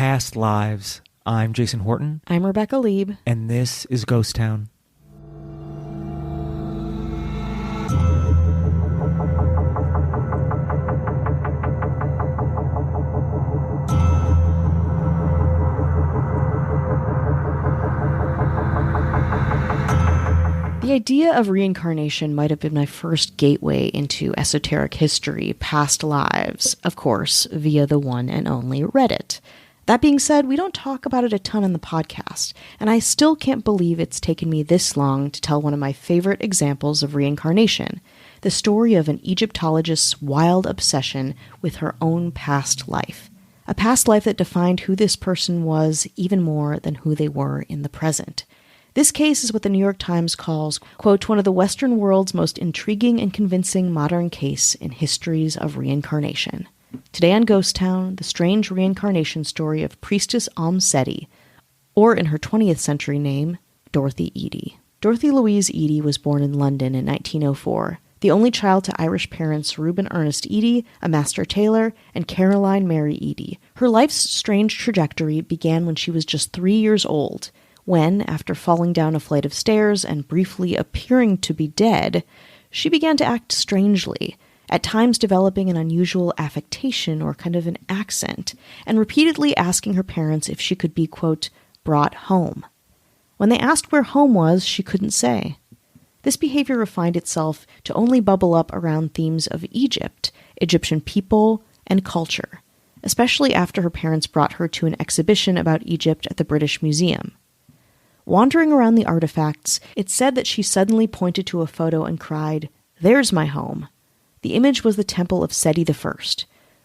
Past Lives. I'm Jason Horton. I'm Rebecca Lieb. And this is Ghost Town. The idea of reincarnation might have been my first gateway into esoteric history, past lives, of course, via the one and only Reddit. That being said, we don't talk about it a ton on the podcast, and I still can't believe it's taken me this long to tell one of my favorite examples of reincarnation, the story of an Egyptologist's wild obsession with her own past life. A past life that defined who this person was even more than who they were in the present. This case is what the New York Times calls, quote, one of the Western world's most intriguing and convincing modern case in histories of reincarnation. Today on Ghost Town, the strange reincarnation story of Priestess Seti, or in her 20th century name, Dorothy Eady. Dorothy Louise Eady was born in London in 1904, the only child to Irish parents Reuben Ernest Eady, a master tailor, and Caroline Mary Eady. Her life's strange trajectory began when she was just 3 years old, when, after falling down a flight of stairs and briefly appearing to be dead, she began to act strangely, at times developing an unusual affectation or kind of an accent, and repeatedly asking her parents if she could be, quote, brought home. When they asked where home was, she couldn't say. This behavior refined itself to only bubble up around themes of Egypt, Egyptian people, and culture, especially after her parents brought her to an exhibition about Egypt at the British Museum. Wandering around the artifacts, it's said that she suddenly pointed to a photo and cried, "There's my home." The image was the temple of Seti I,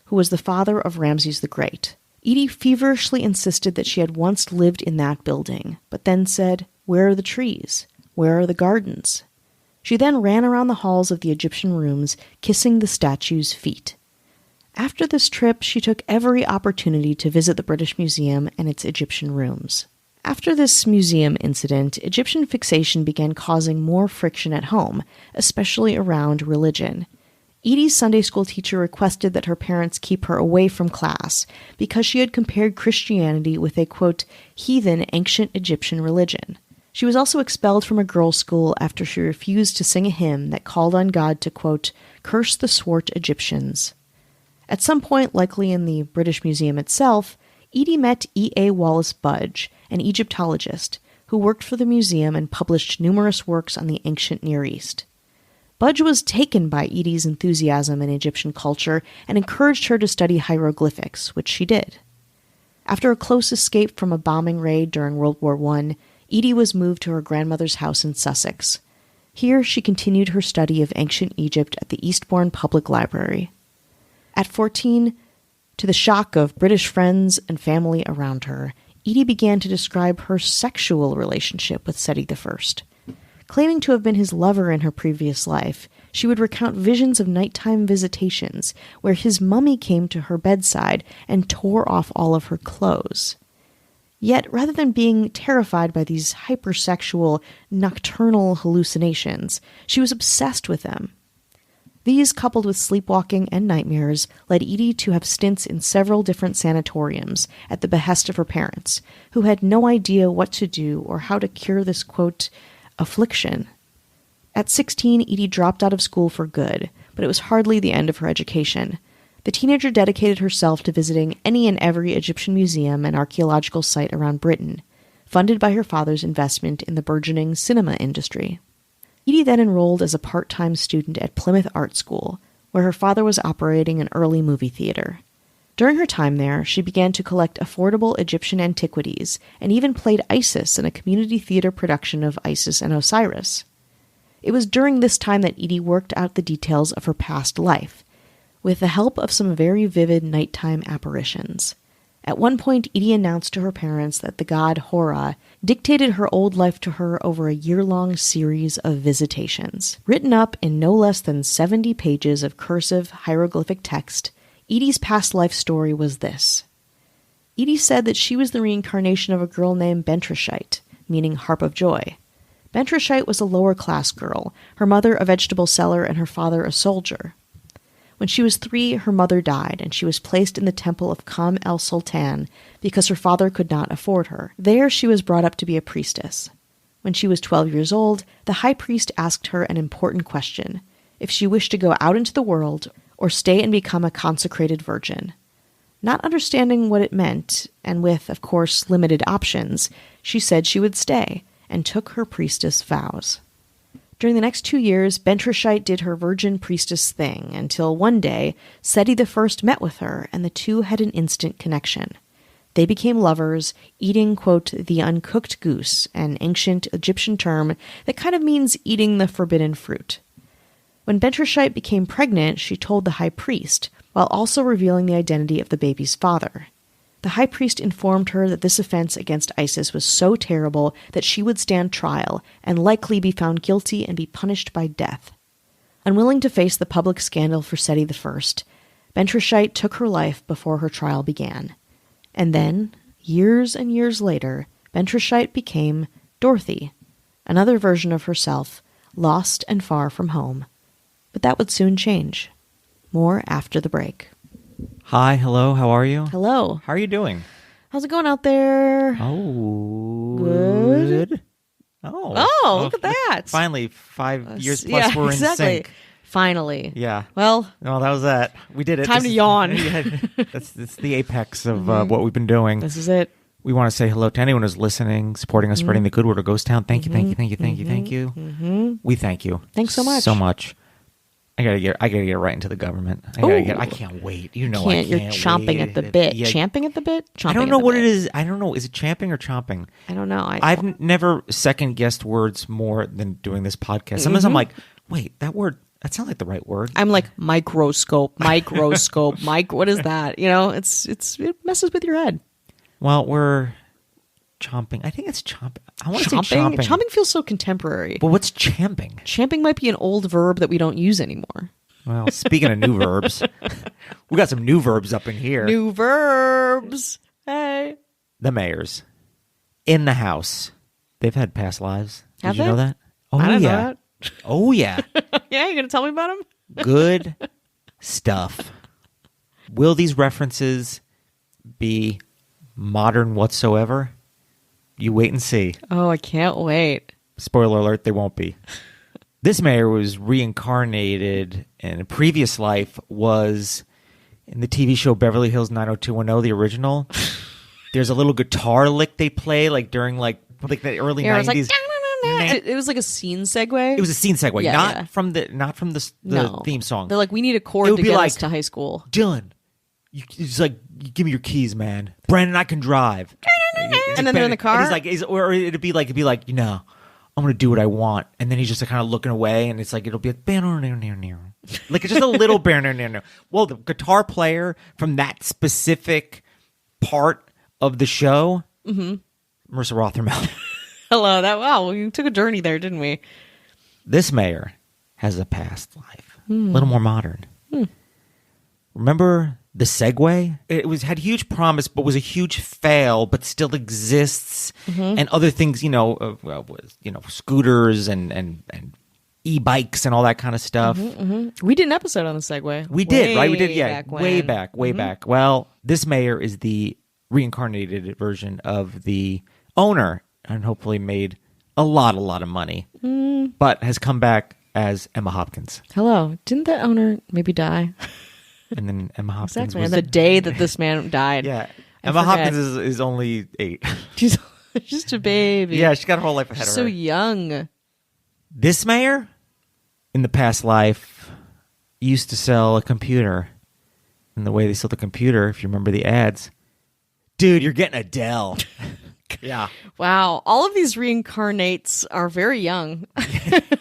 who was the father of Ramses the Great. Eady feverishly insisted that she had once lived in that building, but then said, "Where are the trees? Where are the gardens?" She then ran around the halls of the Egyptian rooms, kissing the statue's feet. After this trip, she took every opportunity to visit the British Museum and its Egyptian rooms. After this museum incident, Egyptian fixation began causing more friction at home, especially around religion. Eady's Sunday school teacher requested that her parents keep her away from class because she had compared Christianity with a, quote, heathen ancient Egyptian religion. She was also expelled from a girls' school after she refused to sing a hymn that called on God to, quote, curse the swart Egyptians. At some point, likely in the British Museum itself, Eady met E.A. Wallace Budge, an Egyptologist, who worked for the museum and published numerous works on the ancient Near East. Budge was taken by Eady's enthusiasm in Egyptian culture and encouraged her to study hieroglyphics, which she did. After a close escape from a bombing raid during World War I, Eady was moved to her grandmother's house in Sussex. Here she continued her study of ancient Egypt at the Eastbourne Public Library. At 14, to the shock of British friends and family around her, Eady began to describe her sexual relationship with Seti I. Claiming to have been his lover in her previous life, she would recount visions of nighttime visitations where his mummy came to her bedside and tore off all of her clothes. Yet, rather than being terrified by these hypersexual, nocturnal hallucinations, she was obsessed with them. These, coupled with sleepwalking and nightmares, led Eady to have stints in several different sanatoriums at the behest of her parents, who had no idea what to do or how to cure this, quote, affliction. At 16, Eady dropped out of school for good, but it was hardly the end of her education. The teenager dedicated herself to visiting any and every Egyptian museum and archaeological site around Britain, funded by her father's investment in the burgeoning cinema industry. Eady then enrolled as a part-time student at Plymouth Art School, where her father was operating an early movie theater. During her time there, she began to collect affordable Egyptian antiquities and even played Isis in a community theater production of Isis and Osiris. It was during this time that Eady worked out the details of her past life, with the help of some very vivid nighttime apparitions. At one point, Eady announced to her parents that the god Hora dictated her old life to her over a year-long series of visitations. Written up in no less than 70 pages of cursive hieroglyphic text, Eady's past life story was this. Eady said that she was the reincarnation of a girl named Bentrashite, meaning harp of joy. Bentrashite was a lower-class girl, her mother a vegetable seller and her father a soldier. When she was 3, her mother died, and she was placed in the temple of Kam el Sultan because her father could not afford her. There she was brought up to be a priestess. When she was 12 years old, the high priest asked her an important question: if she wished to go out into the world or stay and become a consecrated virgin. Not understanding what it meant, and with, of course, limited options, she said she would stay, and took her priestess vows. During the next 2 years, Bentrashite did her virgin priestess thing, until one day, Seti I met with her, and the two had an instant connection. They became lovers, eating, quote, the uncooked goose, an ancient Egyptian term that kind of means eating the forbidden fruit. When Bentrashite became pregnant, she told the high priest, while also revealing the identity of the baby's father. The high priest informed her that this offense against Isis was so terrible that she would stand trial and likely be found guilty and be punished by death. Unwilling to face the public scandal for Seti I, Bentrashite took her life before her trial began. And then, years and years later, Bentrashite became Dorothy, another version of herself, lost and far from home. But that would soon change. More after the break. Hi, hello, how are you? Hello. How are you doing? How's it going out there? Oh. Good. Oh, look at that. Finally, 5 years plus we're exactly. in sync. Finally. Yeah. Well, That was that. We did it. Time to yawn. It's the apex of what we've been doing. this is it. We want to say hello to anyone who's listening, supporting us, spreading the good word of Ghost Town. Thank you, thank you, thank you, thank you, thank you. We thank you. Thanks so much. So much. I gotta get right into the government. I can't wait. You know, I can't. You're chomping wait. at the bit. Yeah. Champing at the bit? Chomping I don't at know the what bit. it is. I don't know. Is it champing or chomping? I don't know. I've never second guessed words more than doing this podcast. Sometimes I'm like, wait, that word, that sounds like the right word. I'm like microscope. What is that? You know, it messes with your head. Well, we're chomping. I think it's chomping. I want to say chomping. Chomping feels so contemporary. But what's champing? Champing might be an old verb that we don't use anymore. Well, speaking of new verbs, we got some new verbs up in here. New verbs. Hey. The mayors in the house. They've had past lives. Have Did you they? know that? Oh, I didn't know yeah. that. Oh, yeah. Yeah, you gonna tell me about them? Good stuff. Will these references be modern whatsoever? You wait and see. Oh, I can't wait. Spoiler alert, they won't be. This mayor was reincarnated in a previous life, was in the TV show Beverly Hills 90210, the original. There's a little guitar lick they play like during like the early 90s. It was like a scene segue. It was a scene segue, Yeah, not yeah. from the No. theme song. They're like, we need a It chord would to be get like, us to high school. Dylan, it's like, give me your keys, man. Brandon, I can drive. And then they're in the car? And or it'd be like, I'm going to do what I want. And then he's just like kind of looking away, and it's like, it'll be like, like it's just a little Well, the guitar player from that specific part of the show, Marissa Rothermel. Hello. Wow, we took a journey there, didn't we? This mayor has a past life, a little more modern. Remember the Segway? It had huge promise, but was a huge fail, but still exists. And other things, scooters and e-bikes and all that kind of stuff. We did an episode on the Segway. We did, right? We did, yeah. Way back. back. Well, this mayor is the reincarnated version of the owner, and hopefully made a lot of money, but has come back as Emma Hopkins. Hello. Didn't that owner maybe die? And then Emma Hopkins Exactly. was... And the day that this man died. Yeah. I Emma forget. Hopkins is only 8. She's just a baby. Yeah, she's got her whole life ahead She's of so her. young. This mayor, in the past life, used to sell a computer. And the way they sold the computer, if you remember the ads, dude, you're getting a Dell. Yeah. Wow. All of these reincarnates are very young.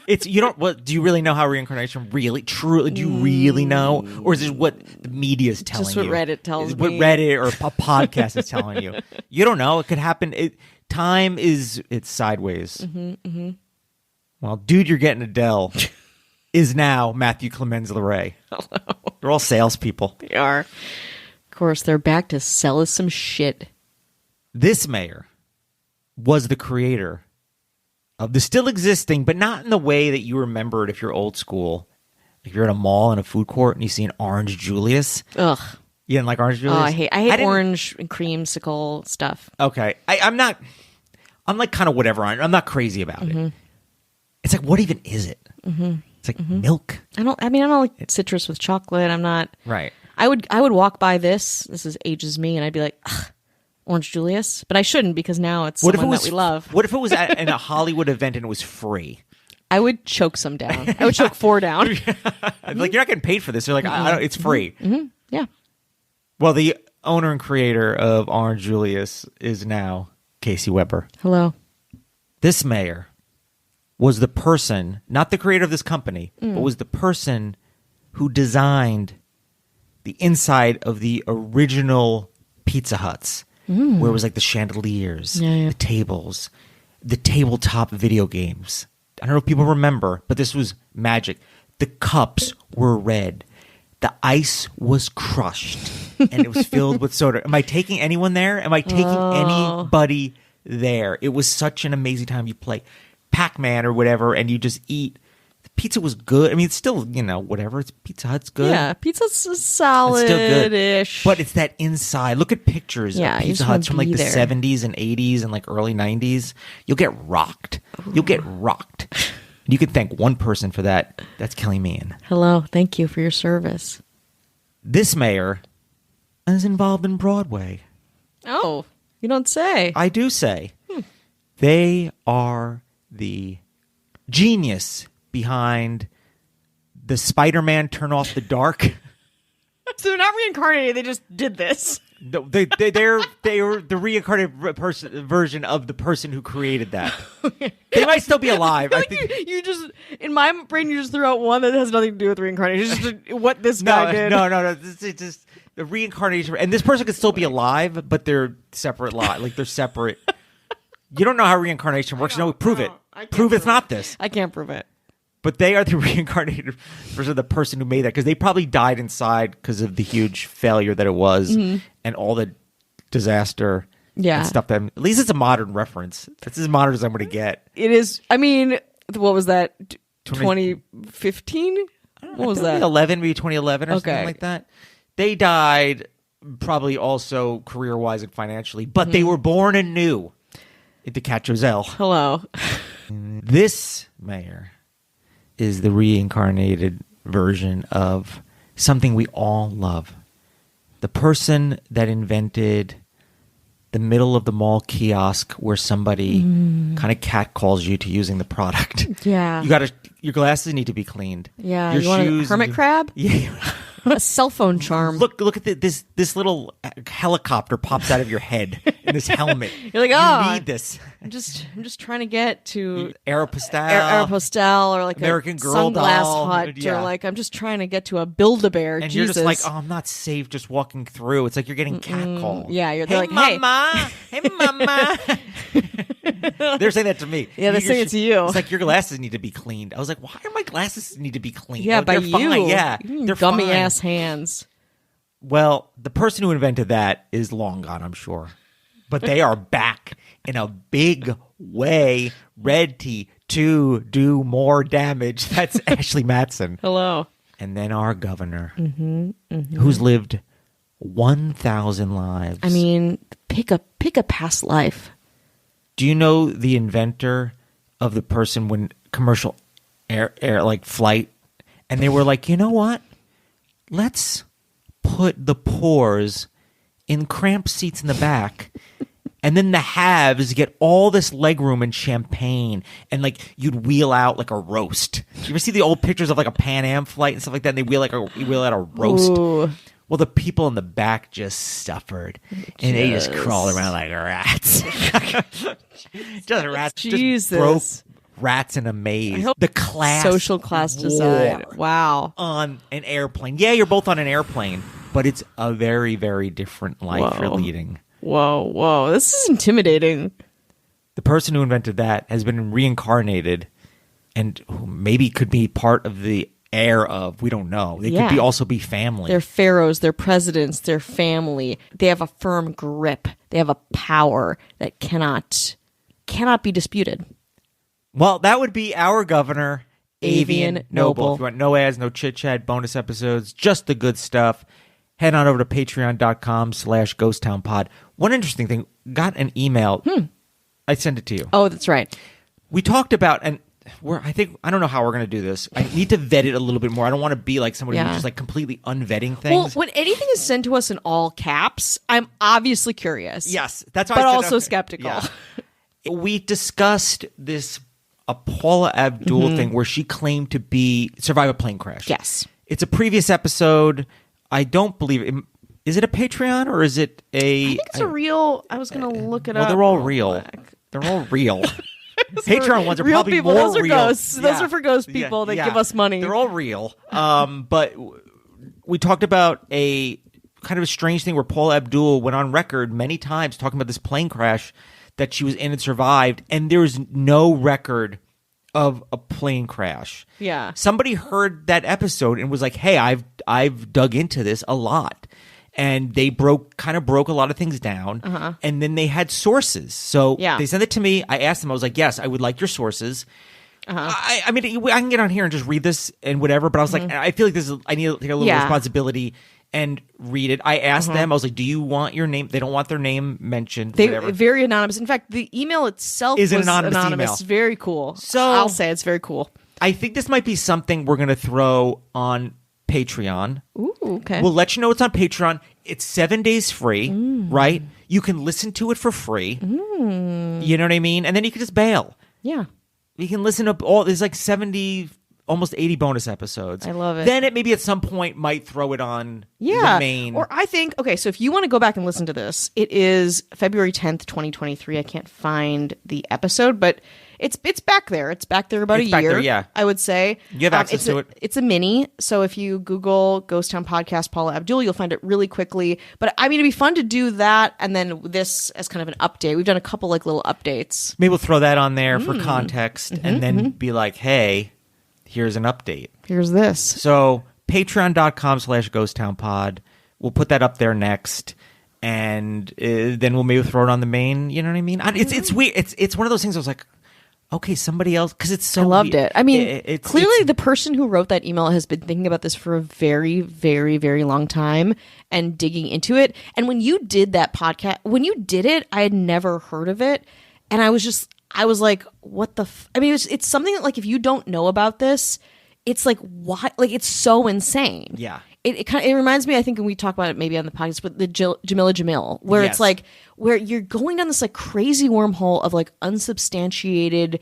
Do you really know how reincarnation really, truly, do you really know? Or is it what the media is telling you? Just what Reddit tells What me. Reddit or a podcast is telling you. You don't know. It could happen. Time is, it's sideways. Well, dude, you're getting a Dell is now Matthew Clemens LeRae. Hello. They're all salespeople. They are. Of course, they're back to sell us some shit. This mayor was the creator of the still existing, but not in the way that you remember it if you're old school, If you're at a mall in a food court and you see an orange Julius. Ugh. You didn't like orange Oh, Julius? I hate orange and creamsicle stuff. Okay. I'm like kind of whatever. I'm not crazy about it. It's like, what even is it? It's like milk. I don't like citrus with chocolate. I'm not. Right. I would walk by this ages me, and I'd be like, ugh, orange Julius. But I shouldn't, because now it's someone that we love. What if it was in a Hollywood event and it was free? I would choke some down. I would choke 4 down. Like, you're not getting paid for this. You're like, it's free. Yeah. Well, the owner and creator of Orange Julius is now Casey Weber. Hello. This mayor was the person, not the creator of this company, but was the person who designed the inside of the original Pizza Huts, where it was like the chandeliers, the tables, the tabletop video games. I don't know if people remember, but this was magic. The cups were red. The ice was crushed, and it was filled with soda. Am I taking anyone there? Am I taking anybody there? It was such an amazing time. You play Pac-Man or whatever, and you just eat. The pizza was good. I mean, it's still, whatever. It's Pizza Hut's good. Yeah, pizza's solid-ish. But it's that inside. Look at pictures of Pizza Huts from like the 70s and 80s and like early 90s. You'll get rocked. You'll get rocked. You can thank one person for that. That's Kelly Meehan. Hello. Thank you for your service. This mayor is involved in Broadway. Oh, you don't say. I do say. They are the genius behind the Spider-Man Turn Off the Dark. So they're not reincarnated. They just did this. No, they're the reincarnated version of the person who created that. They might still be alive. I think you just, in my brain, you just threw out one that has nothing to do with reincarnation. It's just what this guy did. No. It's just the reincarnation, and this person could still be alive, but they're separate. Like they're separate. You don't know how reincarnation works. No, prove it. Prove it's not this. I can't prove it. But they are the reincarnated version of the person who made that, because they probably died inside because of the huge failure that it was and all the disaster and stuff. That, at least it's a modern reference. That's as modern as I'm going to get. It is. I mean, what was that? 2015? What was that? 2011 or something like that. They died probably also career-wise and financially, but they were born anew into Cat Giselle. Hello. This mayor is the reincarnated version of something we all love. The person that invented the middle of the mall kiosk where somebody kind of catcalls you to using the product. Yeah. Your glasses need to be cleaned. Yeah. Your you want shoes. A hermit crab? Yeah. A cell phone charm. Look at this little helicopter pops out of your head in this helmet. You're like, you need this. I'm just trying to get to Aeropostale, or like American a Girl Sunglass doll. Hut, Yeah. or like I'm just trying to get to a Build-A-Bear. And Jesus. you're just like, I'm not safe just walking through. It's like you're getting catcalled. Yeah, you're hey, like, mama. Hey, mama. They're saying that to me. Yeah, they're saying it to you. It's like, your glasses need to be cleaned. I was like, why do my glasses need to be cleaned? Yeah, by they're you. Fine. Yeah, they're gummy fine. ass hands. Well, the person who invented that is long gone, I'm sure. But they are back in a big way, ready to do more damage. That's Ashley Matson. Hello. And then our governor, who's lived 1,000 lives. I mean, pick a past life. Do you know the inventor of the person when commercial air like flight, and they were like, you know what? Let's put the poors in cramped seats in the back, and then the haves get all this legroom and champagne, and like you'd wheel out like a roast. You ever see the old pictures of like a Pan Am flight and stuff like that? And they wheel out a roast. Ooh. Well, the people in the back just suffered, and they just crawled around like rats. Just rats. Jesus. Just broke rats in a maze. The class, social class design. war Wow. on an airplane. Yeah, you're both on an airplane, but it's a very, very different life you're leading. Whoa. This is intimidating. The person who invented that has been reincarnated, and maybe could be part of the heir of, we don't know. They could also be family. They're pharaohs, they're presidents, they're family. They have a firm grip. They have a power that cannot be disputed. Well, that would be our governor Avian Noble. If you want no ads, no chit chat, bonus episodes, just the good stuff, head on over to patreon.com/ghosttownpod. One interesting thing, got an email. I sent it to you. Oh, that's right. We talked about, and I don't know how we're going to do this. I need to vet it a little bit more. I don't want to be like somebody who's just like completely unvetting things. Well, when anything is sent to us in all caps, I'm obviously curious. Yes, that's why but I said, also skeptical. Yeah. We discussed this Paula Abdul thing where she claimed to survive a plane crash. Yes. It's a previous episode. I don't believe it. Is it a Patreon or is it a... I think it's a real... I was going to look it up. Well, they're all real. They're all real. Patreon ones are real probably people. more Those are real. ghosts. Yeah. Those are for ghost people that give us money. They're all real. But we talked about a kind of a strange thing where Paula Abdul went on record many times talking about this plane crash that she was in and survived, and there's no record of a plane crash. Yeah. Somebody heard that episode and was like, "Hey, I've dug into this a lot." And they broke a lot of things down, and then they had sources. So they sent it to me. I asked them. I was like, "Yes, I would like your sources." I mean, I can get on here and just read this and whatever. But I was like, I feel like I need to take a little responsibility and read it. I asked them. I was like, "Do you want your name?" They don't want their name mentioned. They're very anonymous. In fact, the email itself is an was anonymous email. Very cool. So I'll say it's very cool. I think this might be something we're going to throw on Patreon. Ooh, okay. We'll let you know it's on Patreon. It's 7 days free, right? You can listen to it for free. You know what I mean? And then you can just bail. Yeah. You can listen to there's like 70, almost 80 bonus episodes. I love it. Then it maybe at some point might throw it on the main. Or I think, okay, so if you want to go back and listen to this, it is February 10th, 2023. I can't find the episode, but it's back there. It's back there about a year, there, I would say. You have access to it. It's a mini, so if you Google Ghost Town Podcast Paula Abdul, you'll find it really quickly. But I mean, it'd be fun to do that, and then this as kind of an update. We've done a couple like little updates. Maybe we'll throw that on there for context, and then be like, hey, here's an update. Here's this. So patreon.com/ghosttownpod. We'll put that up there next. And then we'll maybe throw it on the main. You know what I mean? It's weird. It's one of those things I was like, okay, somebody else, because it's so I loved weird. it. I mean, clearly the person who wrote that email has been thinking about this for a very, very, very long time and digging into it. And when you did that podcast, when you did it, I had never heard of it. And I was like, what the I mean, it's something that, like, if you don't know about this, it's like, why? Like, it's so insane. Yeah. It reminds me, I think, when we talk about it maybe on the podcast, but the Jamila Jamil, where it's like, where you're going down this like crazy wormhole of like unsubstantiated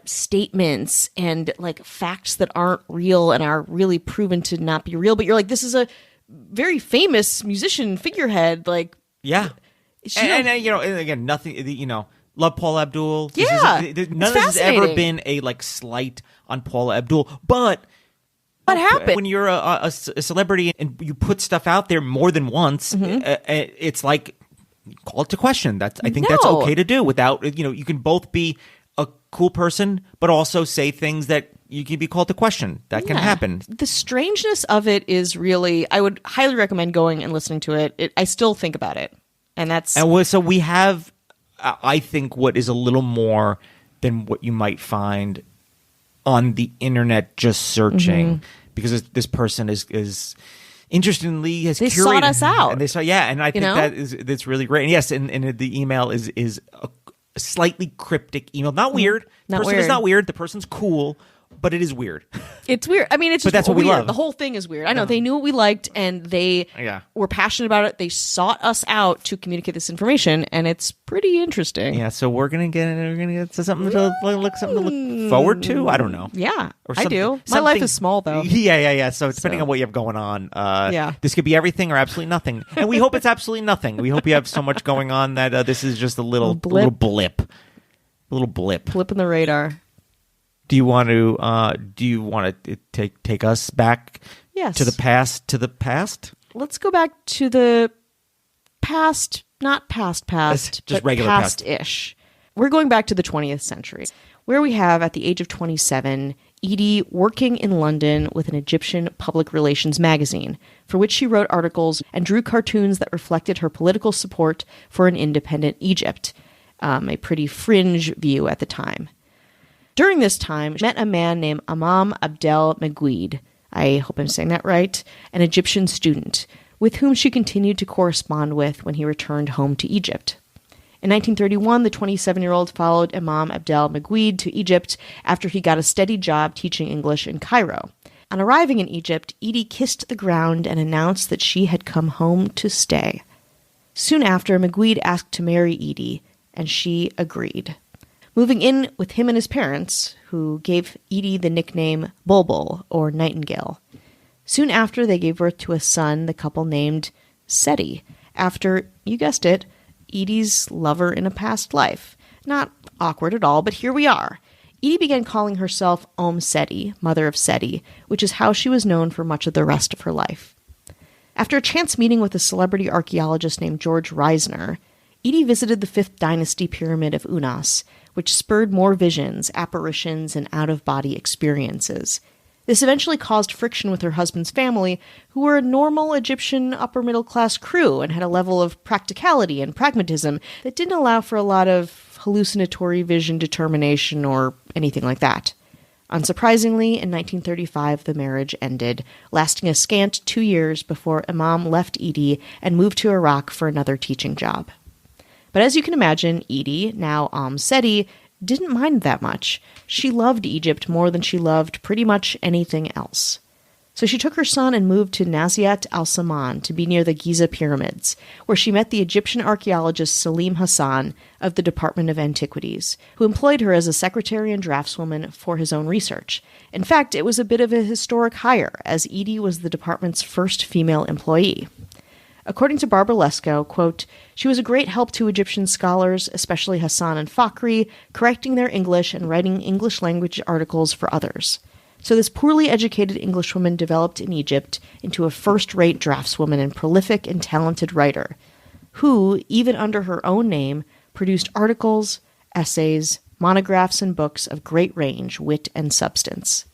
statements and like facts that aren't real and are really proven to not be real. But you're like, this is a very famous musician figurehead. Like, yeah. And you know, again, nothing, you know, love Paula Abdul. Yeah. None of this has ever been a like slight on Paula Abdul, but what happened when you're a celebrity and you put stuff out there more than once, it's like, call it to question. I think that's okay to do without, you know, you can both be a cool person, but also say things that you can be called to question. That can happen. The strangeness of it is really, I would highly recommend going and listening to it. I still think about it. And so we have, I think, what is a little more than what you might find on the internet just searching, because this person is interestingly has they curated, sought us out, and and I think that's really great. And yes, and the email is a slightly cryptic email, not weird. The person is not weird. The person's cool, but it is weird. It's weird. I mean, it's just that's what weird. we love. The whole thing is weird. I know they knew what we liked, and they were passionate about it. They sought us out to communicate this information, and it's pretty interesting. Yeah, so we're gonna get something to look forward to. I don't know. Yeah, I do. My life is small, though. Yeah. So depending on what you have going on, this could be everything or absolutely nothing. And we hope it's absolutely nothing. We hope you have so much going on that this is just a little blip. Blip in the radar. Do you want to take us back? Yes. To the past? Let's go back to the past, not past, just but regular past-ish. We're going back to the 20th century, where we have, at the age of 27, Eady working in London with an Egyptian public relations magazine, for which she wrote articles and drew cartoons that reflected her political support for an independent Egypt, a pretty fringe view at the time. During this time, she met a man named Imam Abdel Meguid, I hope I'm saying that right, an Egyptian student, with whom she continued to correspond with when he returned home to Egypt. In 1931, the 27-year-old followed Imam Abdel Meguid to Egypt after he got a steady job teaching English in Cairo. On arriving in Egypt, Eady kissed the ground and announced that she had come home to stay. Soon after, Meguid asked to marry Eady, and she agreed. Moving in with him and his parents, who gave Eady the nickname Bulbul, or Nightingale. Soon after, they gave birth to a son the couple named Seti, after, you guessed it, Eady's lover in a past life. Not awkward at all, but here we are. Eady began calling herself Seti, mother of Seti, which is how she was known for much of the rest of her life. After a chance meeting with a celebrity archaeologist named George Reisner, Eady visited the 5th Dynasty Pyramid of Unas, which spurred more visions, apparitions, and out-of-body experiences. This eventually caused friction with her husband's family, who were a normal Egyptian upper-middle-class crew and had a level of practicality and pragmatism that didn't allow for a lot of hallucinatory vision determination or anything like that. Unsurprisingly, in 1935, the marriage ended, lasting a scant 2 years before Imam left Eady and moved to Iraq for another teaching job. But as you can imagine, Eady, now Seti, didn't mind that much. She loved Egypt more than she loved pretty much anything else. So she took her son and moved to Naziat al-Saman to be near the Giza pyramids, where she met the Egyptian archaeologist Salim Hassan of the Department of Antiquities, who employed her as a secretary and draftswoman for his own research. In fact, it was a bit of a historic hire, as Eady was the department's first female employee. According to Barbara Lesko, quote, she was a great help to Egyptian scholars, especially Hassan and Fakhri, correcting their English and writing English language articles for others. So this poorly educated Englishwoman developed in Egypt into a first-rate draftswoman and prolific and talented writer, who, even under her own name, produced articles, essays, monographs, and books of great range, wit, and substance.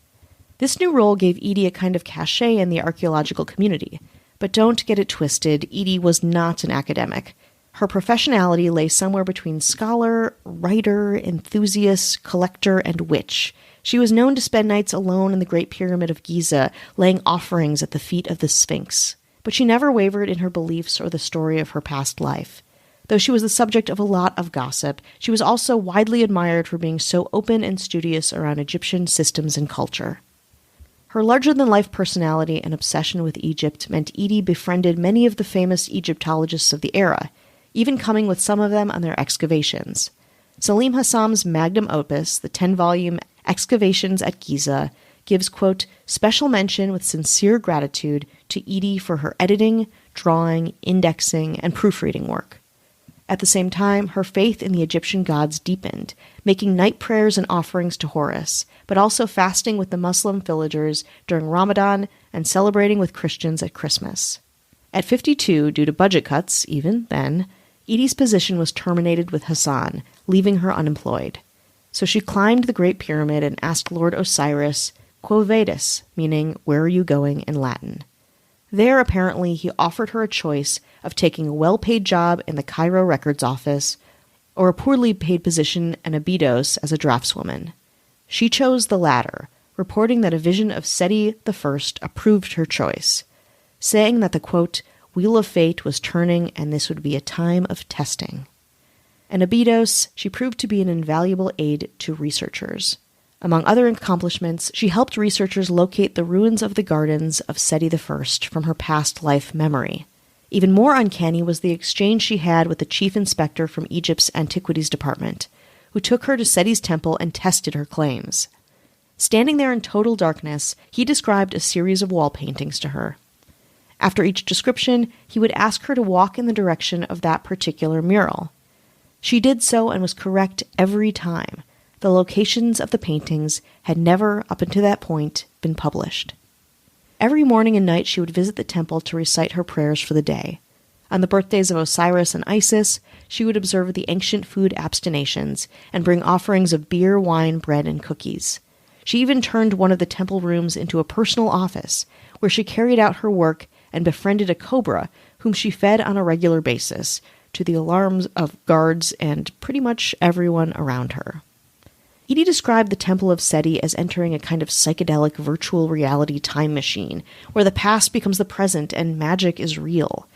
This new role gave Eady a kind of cachet in the archaeological community. But don't get it twisted, Eady was not an academic. Her professionality lay somewhere between scholar, writer, enthusiast, collector, and witch. She was known to spend nights alone in the Great Pyramid of Giza, laying offerings at the feet of the Sphinx. But she never wavered in her beliefs or the story of her past life. Though she was the subject of a lot of gossip, she was also widely admired for being so open and studious around Egyptian systems and culture. Her larger-than-life personality and obsession with Egypt meant Eady befriended many of the famous Egyptologists of the era, even coming with some of them on their excavations. Salim Hassan's magnum opus, the 10-volume Excavations at Giza, gives, quote, special mention with sincere gratitude to Eady for her editing, drawing, indexing, and proofreading work. At the same time, her faith in the Egyptian gods deepened, making night prayers and offerings to Horus, but also fasting with the Muslim villagers during Ramadan and celebrating with Christians at Christmas. At 52, due to budget cuts, even then, Eady's position was terminated with Hassan, leaving her unemployed. So she climbed the Great Pyramid and asked Lord Osiris, Quo vadis, meaning, where are you going in Latin. There, apparently, he offered her a choice of taking a well-paid job in the Cairo records office or a poorly paid position in Abydos as a draftswoman. She chose the latter, reporting that a vision of Seti I approved her choice, saying that the, quote, wheel of fate was turning and this would be a time of testing. In Abydos, she proved to be an invaluable aid to researchers. Among other accomplishments, she helped researchers locate the ruins of the gardens of Seti I from her past life memory. Even more uncanny was the exchange she had with the chief inspector from Egypt's Antiquities Department, who took her to Seti's temple and tested her claims. Standing there in total darkness, he described a series of wall paintings to her. After each description, he would ask her to walk in the direction of that particular mural. She did so and was correct every time. The locations of the paintings had never, up until that point, been published. Every morning and night she would visit the temple to recite her prayers for the day. On the birthdays of Osiris and Isis, she would observe the ancient food abstinations and bring offerings of beer, wine, bread, and cookies. She even turned one of the temple rooms into a personal office, where she carried out her work and befriended a cobra, whom she fed on a regular basis, to the alarms of guards and pretty much everyone around her. Eady described the Temple of Seti as entering a kind of psychedelic virtual reality time machine, where the past becomes the present and magic is real.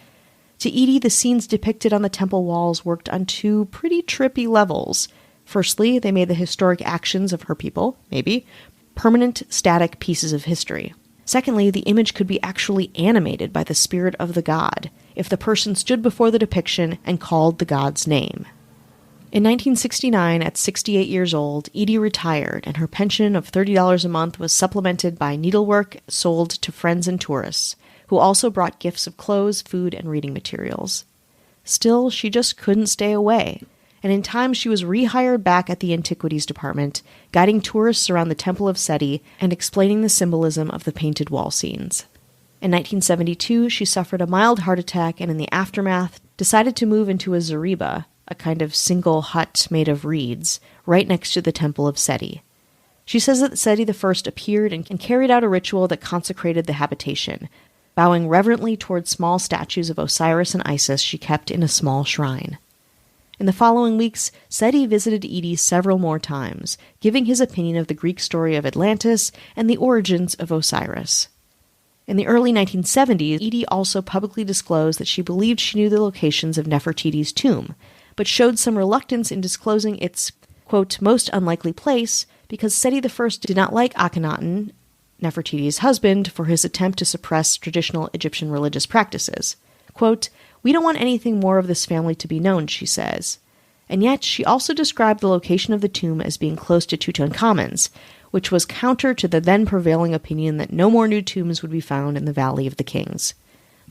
To Eady, the scenes depicted on the temple walls worked on two pretty trippy levels. Firstly, they made the historic actions of her people, maybe, permanent, static pieces of history. Secondly, the image could be actually animated by the spirit of the god, if the person stood before the depiction and called the god's name. In 1969, at 68 years old, Eady retired, and her pension of $30 a month was supplemented by needlework sold to friends and tourists, who also brought gifts of clothes, food, and reading materials. Still, she just couldn't stay away, and in time she was rehired back at the Antiquities Department, guiding tourists around the Temple of Seti and explaining the symbolism of the painted wall scenes. In 1972, she suffered a mild heart attack and in the aftermath decided to move into a zariba, a kind of single hut made of reeds, right next to the Temple of Seti. She says that Seti I appeared and carried out a ritual that consecrated the habitation, bowing reverently towards small statues of Osiris and Isis she kept in a small shrine. In the following weeks, Seti visited Eady several more times, giving his opinion of the Greek story of Atlantis and the origins of Osiris. In the early 1970s, Eady also publicly disclosed that she believed she knew the locations of Nefertiti's tomb, but showed some reluctance in disclosing its, quote, most unlikely place because Seti I did not like Akhenaten, Nefertiti's husband, for his attempt to suppress traditional Egyptian religious practices. Quote, "We don't want anything more of this family to be known," she says. And yet, she also described the location of the tomb as being close to Tutankhamun's, which was counter to the then prevailing opinion that no more new tombs would be found in the Valley of the Kings.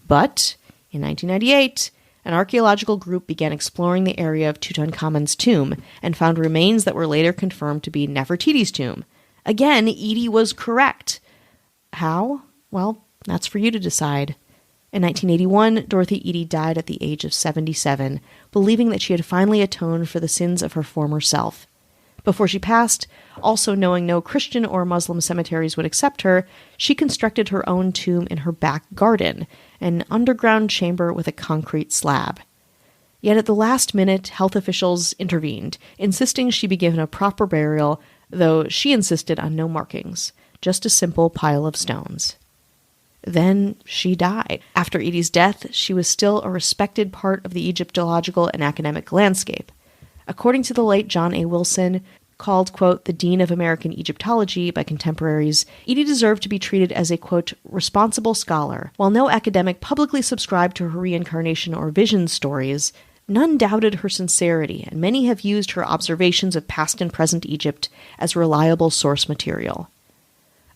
But, in 1998, an archaeological group began exploring the area of Tutankhamun's tomb and found remains that were later confirmed to be Nefertiti's tomb. Again, Eady was correct. How? Well, that's for you to decide. In 1981, Dorothy Eady died at the age of 77, believing that she had finally atoned for the sins of her former self. Before she passed, also knowing no Christian or Muslim cemeteries would accept her, she constructed her own tomb in her back garden, an underground chamber with a concrete slab. Yet at the last minute, health officials intervened, insisting she be given a proper burial, though she insisted on no markings, just a simple pile of stones. Then she died. After Eady's death, she was still a respected part of the Egyptological and academic landscape. According to the late John A. Wilson, called, quote, the Dean of American Egyptology by contemporaries, Eady deserved to be treated as a, quote, responsible scholar. While no academic publicly subscribed to her reincarnation or vision stories, none doubted her sincerity, and many have used her observations of past and present Egypt as reliable source material.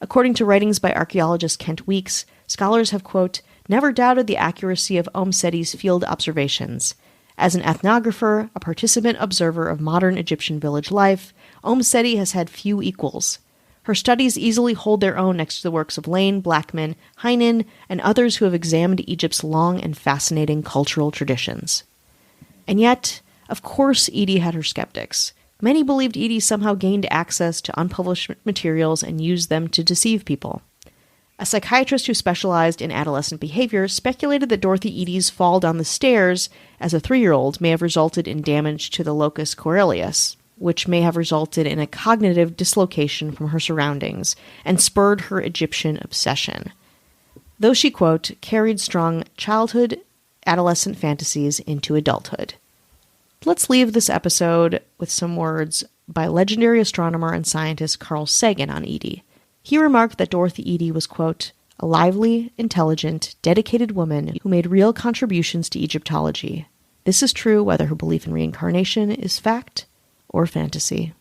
According to writings by archaeologist Kent Weeks, scholars have, quote, never doubted the accuracy of Seti's field observations. As an ethnographer, a participant observer of modern Egyptian village life, Seti has had few equals. Her studies easily hold their own next to the works of Lane, Blackman, Heinen, and others who have examined Egypt's long and fascinating cultural traditions. And yet, of course, Eady had her skeptics. Many believed Eady somehow gained access to unpublished materials and used them to deceive people. A psychiatrist who specialized in adolescent behavior speculated that Dorothy Eady's fall down the stairs as a 3-year-old may have resulted in damage to the locus coeruleus, which may have resulted in a cognitive dislocation from her surroundings and spurred her Egyptian obsession. Though she, quote, carried strong childhood, adolescent fantasies into adulthood. Let's leave this episode with some words by legendary astronomer and scientist Carl Sagan on Eady. He remarked that Dorothy Eady was, quote, a lively, intelligent, dedicated woman who made real contributions to Egyptology. This is true whether her belief in reincarnation is fact or fantasy.